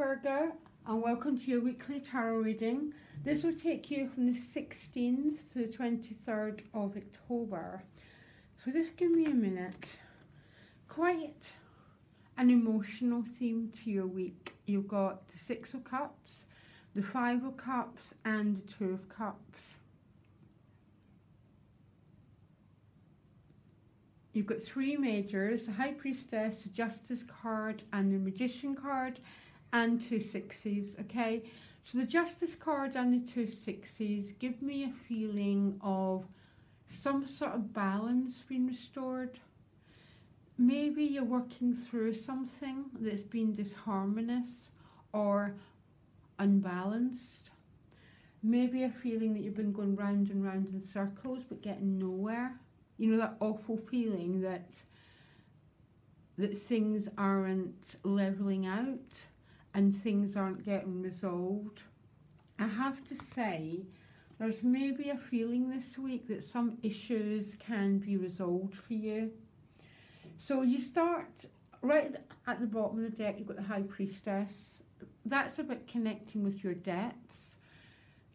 Virgo, and welcome to your weekly tarot reading. This will take you from the 16th to the 23rd of October. So just give me a minute. Quite an emotional theme to your week. You've got the Six of Cups, the Five of Cups, and the Two of Cups. You've got three majors, the High Priestess, the Justice card, and the Magician card, and two sixes, okay? So the Justice card and the two sixes give me a feeling of some sort of balance being restored. Maybe you're working through something that's been disharmonious or unbalanced. Maybe a feeling that you've been going round and round in circles but getting nowhere. You know, that awful feeling that things aren't leveling out and things aren't getting resolved. I have to say, there's maybe a feeling this week that some issues can be resolved for you. So you start right at the bottom of the deck, you've got the High Priestess. That's about connecting with your depths,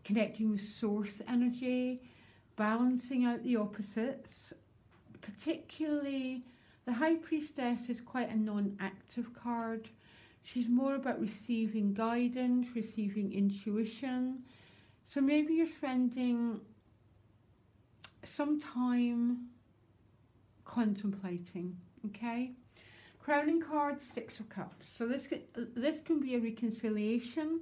connecting with source energy, balancing out the opposites. Particularly, the High Priestess is quite a non-active card. She's more about receiving guidance, receiving intuition. So maybe you're spending some time contemplating, okay? Crowning card, Six of Cups. So this can be a reconciliation.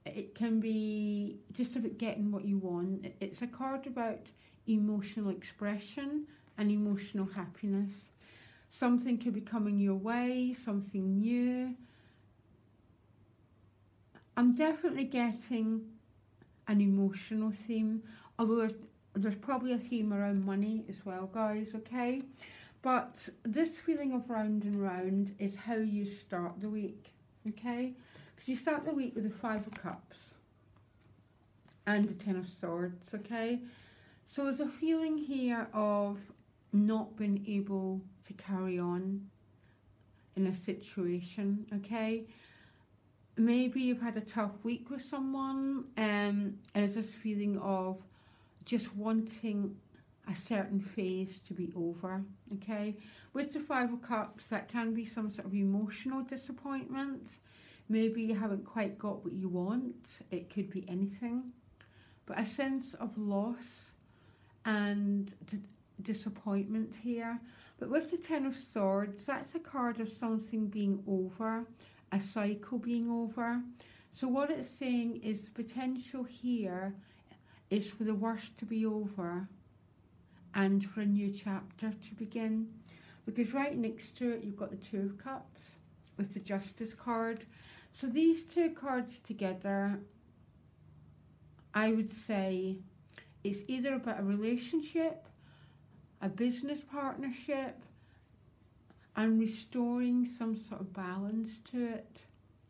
It can be just about getting what you want. It's a card about emotional expression and emotional happiness. Something could be coming your way, something new. I'm definitely getting an emotional theme, although there's probably a theme around money as well, guys, okay? But this feeling of round and round is how you start the week, okay? Because you start the week with the Five of Cups and the Ten of Swords, okay? So there's a feeling here of not being able to carry on in a situation, okay? Maybe you've had a tough week with someone and there's this feeling of just wanting a certain phase to be over, okay? With the Five of Cups, that can be some sort of emotional disappointment. Maybe you haven't quite got what you want. It could be anything. But a sense of loss and disappointment here. But with the Ten of Swords, that's a card of something being over, a cycle being over. So what it's saying is the potential here is for the worst to be over and for a new chapter to begin. Because right next to it, you've got the Two of Cups with the Justice card. So these two cards together, I would say it's either about a relationship, a business partnership, and restoring some sort of balance to it,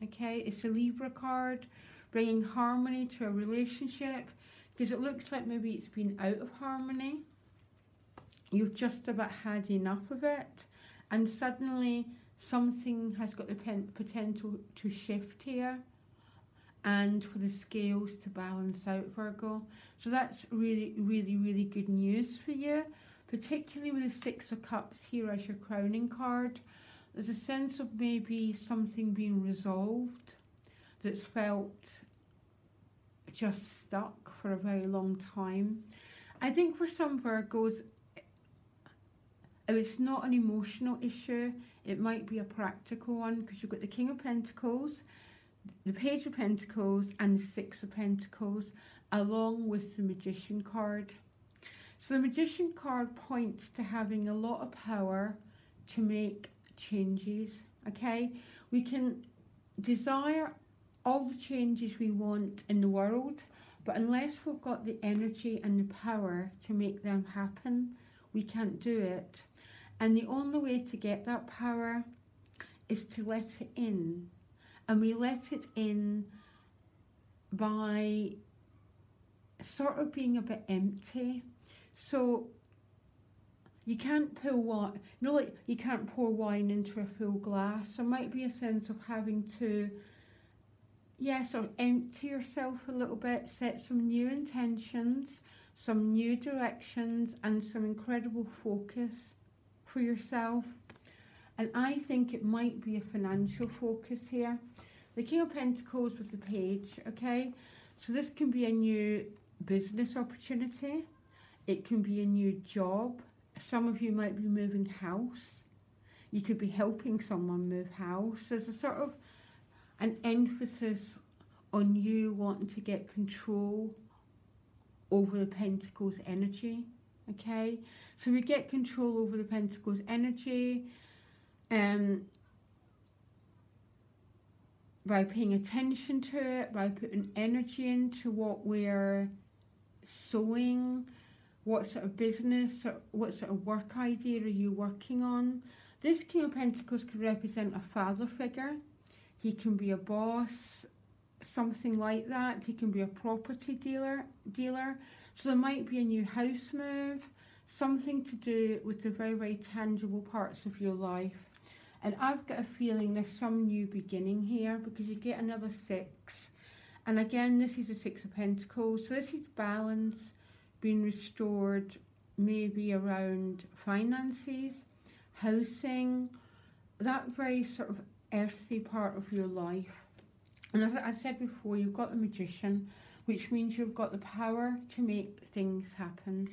okay? It's a Libra card, bringing harmony to a relationship, because it looks like maybe it's been out of harmony. You've just about had enough of it, and suddenly something has got the potential to shift here, and for the scales to balance out, Virgo. So that's really, really, really good news for you, particularly with the Six of Cups here as your crowning card. There's a sense of maybe something being resolved that's felt just stuck for a very long time. I think for some Virgos, if it's not an emotional issue, it might be a practical one, because you've got the King of Pentacles, the Page of Pentacles, and the Six of Pentacles, along with the Magician card. So the Magician card points to having a lot of power to make changes, okay? We can desire all the changes we want in the world, but unless we've got the energy and the power to make them happen, we can't do it. And the only way to get that power is to let it in. And we let it in by sort of being a bit empty. So you can't pull wine, you know, like you can't pour wine into a full glass. There might be a sense of having to yeah, so empty yourself a little bit, set some new intentions, some new directions, and some incredible focus for yourself. And I think it might be a financial focus here. The King of Pentacles with the Page, okay? So this can be a new business opportunity. It can be a new job. Some of you might be moving house. You could be helping someone move house. There's a sort of an emphasis on you wanting to get control over the Pentacles energy, okay? So we get control over the Pentacles energy by paying attention to it, by putting energy into what we're sowing, what sort of business, what sort of work idea are you working on. This King of Pentacles could represent a father figure. He can be a boss, something like that. He can be a property dealer. So there might be a new house move, something to do with the very, very tangible parts of your life. And I've got a feeling there's some new beginning here, because you get another 6. And again, this is a 6 of Pentacles. So this is balance being restored, maybe around finances, housing, that very sort of earthy part of your life. And as I said before, you've got the Magician, which means you've got the power to make things happen,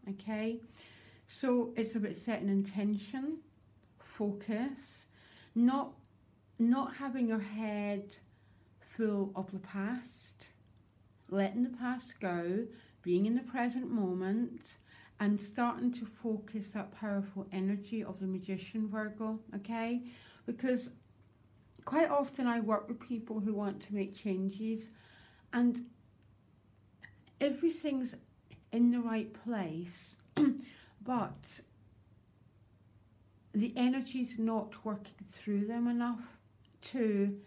okay? So it's about setting intention, focus, not having your head full of the past, letting the past go, being in the present moment, and starting to focus that powerful energy of the Magician, Virgo, okay? Because quite often I work with people who want to make changes, and everything's in the right place, but the energy's not working through them enough to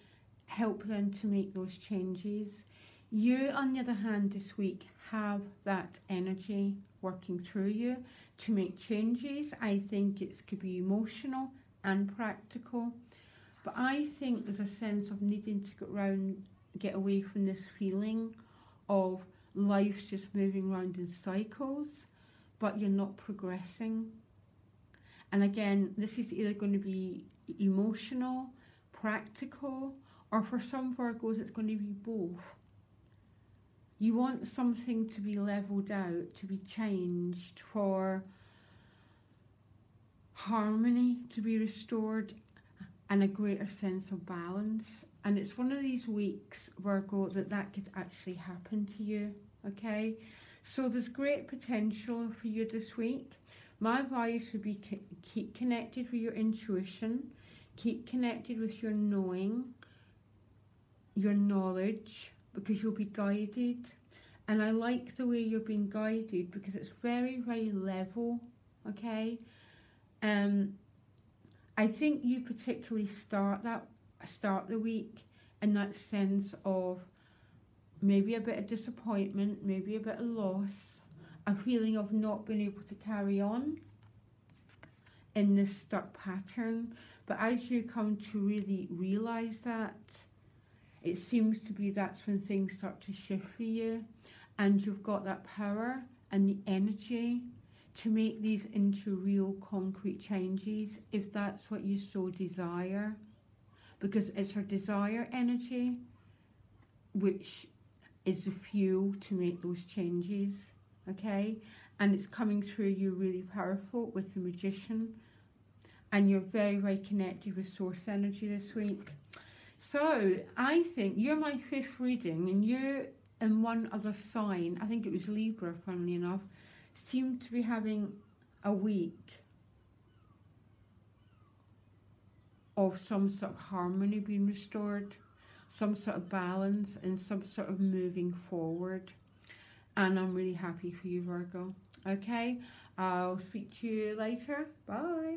help them to make those changes. You, on the other hand, this week have that energy working through you to make changes. I think it could be emotional and practical, but I think there's a sense of needing to get away from this feeling of life's just moving around in cycles, but you're not progressing. And again, this is either going to be emotional, practical, or for some Virgos, it's going to be both. You want something to be leveled out, to be changed, for harmony to be restored, and a greater sense of balance. And it's one of these weeks, Virgo, that could actually happen to you, okay? So there's great potential for you this week. My advice would be keep connected with your intuition, keep connected with your knowing, your knowledge, because you'll be guided. And I like the way you're being guided, because it's very, very level, okay? I think you particularly start the week in that sense of maybe a bit of disappointment, maybe a bit of loss, a feeling of not being able to carry on in this stuck pattern. But as you come to really realise that, it seems to be that's when things start to shift for you, and you've got that power and the energy to make these into real concrete changes, if that's what you so desire. Because it's our desire energy which is the fuel to make those changes, okay? And it's coming through you really powerful with the Magician, and you're very, very connected with source energy this week. So I think you're my 5th reading, and you're in one other sign, I think it was Libra, funnily enough, seem to be having a week of some sort of harmony being restored, some sort of balance, and some sort of moving forward. And I'm really happy for you, Virgo. Okay, I'll speak to you later. Bye.